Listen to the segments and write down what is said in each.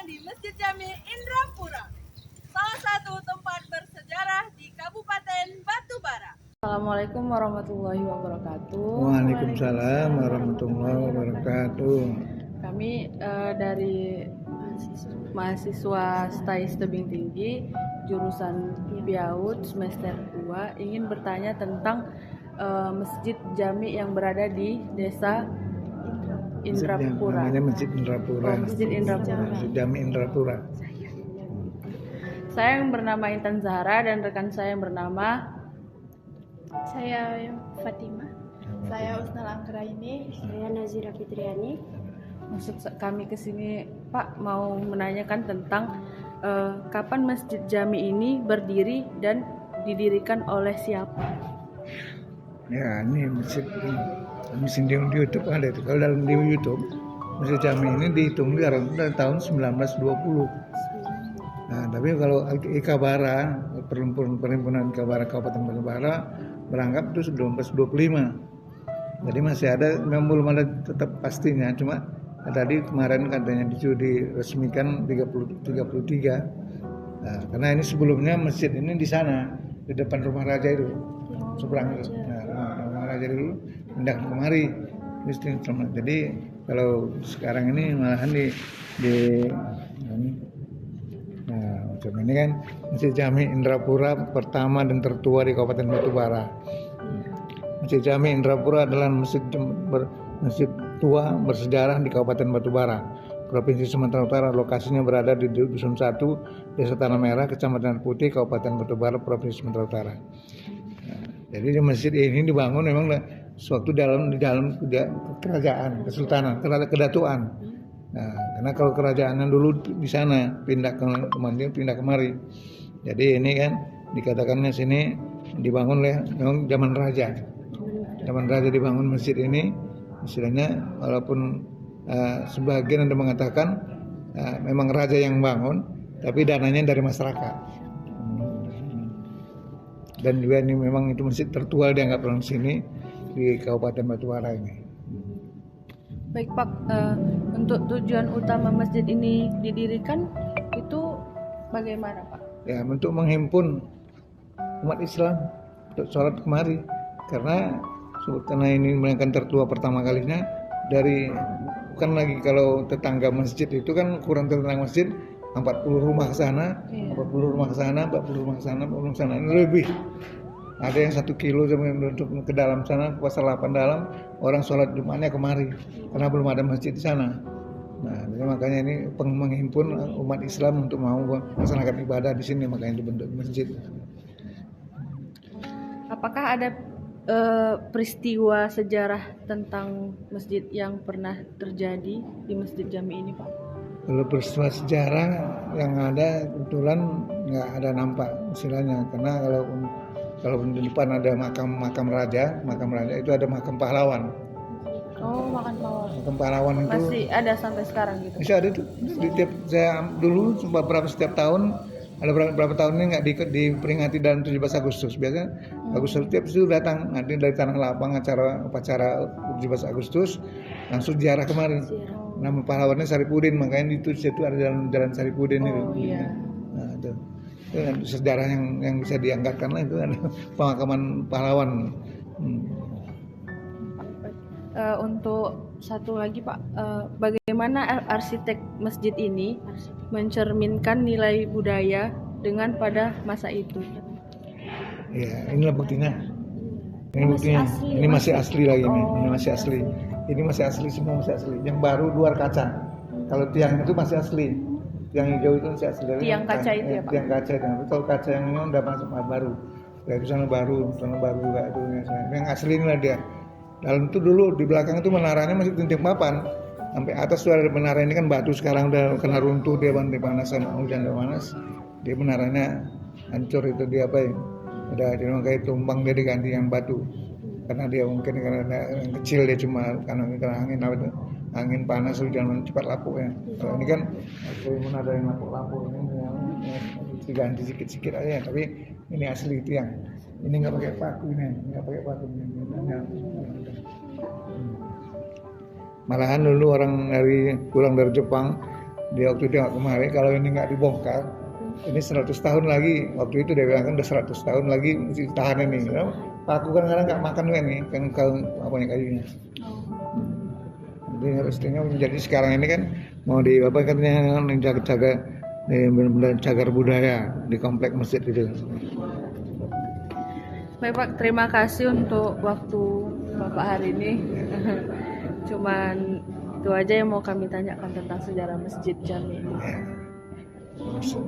di Masjid Jami Indrapura, salah satu tempat bersejarah di Kabupaten Batubara. Assalamualaikum warahmatullahi wabarakatuh. Waalaikumsalam warahmatullahi wabarakatuh. Kami dari mahasiswa STAIS Tebing Tinggi jurusan PIAUD semester 2 ingin bertanya tentang Masjid Jami yang berada di Desa Indrapura. Namanya Masjid Indrapura. Masjid Indrapura. Masjid Jami Indrapura. Saya yang bernama Intan Zahra dan rekan saya yang bernama Saya Fatima. Saya Usnal Anggraini. Saya Nazira Fitriani. Maksud kami ke sini Pak mau menanyakan tentang kapan Masjid Jami ini berdiri dan didirikan oleh siapa? Ya, ini masjid di YouTube ada itu. Kalau dalam di YouTube, Masjid Jami ini dihitung dari tahun 1920. Nah, tapi kalau Ikabara, Perhimpunan Ikabara Kabupaten Batubara beranggap itu 1925. Jadi masih ada, memang belum ada tetap pastinya, cuma tadi kemarin katanya diresmikan 33. Nah, karena ini sebelumnya masjid ini di sana, di depan rumah raja itu, seberang itu. Nah, rumah raja dulu pindah kemari. Jadi kalau sekarang ini malahan nah, macam ini kan Masjid Jami Indrapura pertama dan tertua di Kabupaten Batubara. Masjid Jami Indrapura adalah masjid tua bersejarah di Kabupaten Batubara, Provinsi Sumatera Utara. Lokasinya berada di Dusun 1, Desa Tanah Merah, Kecamatan Putih, Kabupaten Batubara, Provinsi Sumatera Utara. Nah, jadi masjid ini dibangun memang suatu di dalam kerajaan, kesultanan, kedatuan. Nah, karena kalau kerajaannya dulu di sana pindah kemari. Jadi ini kan dikatakannya sini dibangun oleh memang zaman raja. Zaman raja dibangun masjid ini. Istilahnya walaupun sebagian ada mengatakan memang raja yang bangun, tapi dananya dari masyarakat. Dan juga ini memang itu masjid tertua dianggap dalam sini di Kabupaten Batubara ini. Baik Pak, untuk tujuan utama masjid ini didirikan itu bagaimana Pak? Ya, untuk menghimpun umat Islam untuk sholat kemari, karena ini mereka tertua pertama kalinya dari, bukan lagi kalau tetangga masjid itu kan kurang tetangga masjid 40 rumah ke sana, 40 rumah ke sana, 40 rumah ke sana, 40 rumah ke sana, ini lebih. Ada yang 1 kilo untuk ke dalam sana, ke pasar 8 dalam, orang sholat Jumatnya kemari, karena belum ada masjid di sana. Nah, jadi makanya ini menghimpun umat Islam untuk mau melaksanakan ibadah di sini, makanya dibentuk masjid. Apakah ada peristiwa sejarah tentang masjid yang pernah terjadi di Masjid Jami ini Pak? Kalau peristiwa sejarah yang ada kebetulan nggak ada nampak istilahnya, karena kalau di depan ada makam raja itu ada makam pahlawan. Oh, makam pahlawan itu masih ada sampai sekarang gitu? Masih ada tuh. Di tiap saya dulu setiap tahun ada berapa tahun ini nggak diperingati dalam 17 Agustus. Biasanya Agustus setiap itu datang nanti dari Tanah Lapang upacara 17 Agustus langsung ziarah kemarin. Nama pahlawannya Saripudin, makanya di situ ada jalan Saripudin itu. Iya. Nah, itu sejarah yang bisa dianggarkan lah, itu ada pemakaman pahlawan. Untuk satu lagi Pak, bagaimana arsitek masjid ini mencerminkan nilai budaya dengan pada masa itu? Ya, inilah buktinya. Ini masih asli lagi nih. Ini masih asli. Ini masih asli, semua masih asli. Yang baru luar kaca. Kalau tiang itu masih asli. Yang hijau itu masih asli. Tiang kaca itu ya Pak? Tiang kaca itu. Kalau kaca yang ini udah masuk baru. Dari sana baru juga itu. Yang asli inilah dia. Dalam itu dulu di belakang itu menaranya masih tinting papan. Sampai atas tuh ada menara, ini kan batu, sekarang udah kena runtuh dia, bantai panasan, hujan panas. Dia menaranya hancur itu, dia apa ya? Udah jadi kayak tumbang, dia diganti yang batu. Karena dia mungkin karena yang kecil dia cuma karena angin panas, hujan cepat lapuk ya. Kalau ini kan ada yang lapuk ini yang diganti sedikit aja, tapi ini asli itu yang ini nggak pakai paku ini. Malahan dulu orang pulang dari Jepang dia waktu dia kemarin kalau ini nggak dibongkar ini 100 tahun lagi, waktu itu dia bilang kan udah 100 tahun lagi mesti tahan ini. Aku kan kadang nggak makan kan nih kan apa nih kayunya. Jadi harusnya menjadi sekarang ini kan mau di apa katanya jaga-jaga benar-benar cagar budaya di komplek masjid itu. Baik Pak, terima kasih untuk waktu Bapak hari ini. Cuman itu aja yang mau kami tanyakan tentang sejarah Masjid Jami ini. Masjid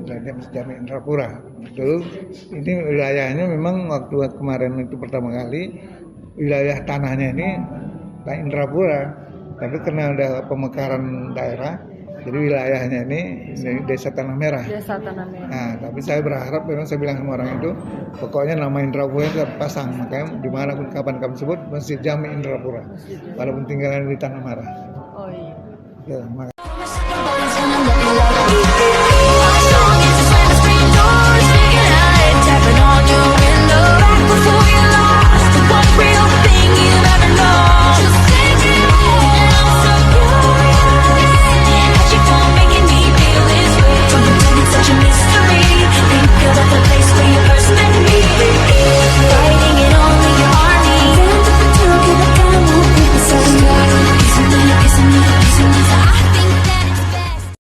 Jami Indrapura. Itu ini wilayahnya memang waktu kemarin itu pertama kali wilayah tanahnya ini Indrapura, tapi karena ada pemekaran daerah, jadi wilayahnya ini Desa Tanah Merah. Desa Tanah Merah. Nah, tapi saya berharap memang saya bilang sama orang itu, pokoknya nama Indrapura itu pasang, makanya dimanapun kapan kami sebut Masjid Jami Indrapura, walaupun tinggalnya di Tanah Merah. Oh iya. Ya, makanya. Tapping on you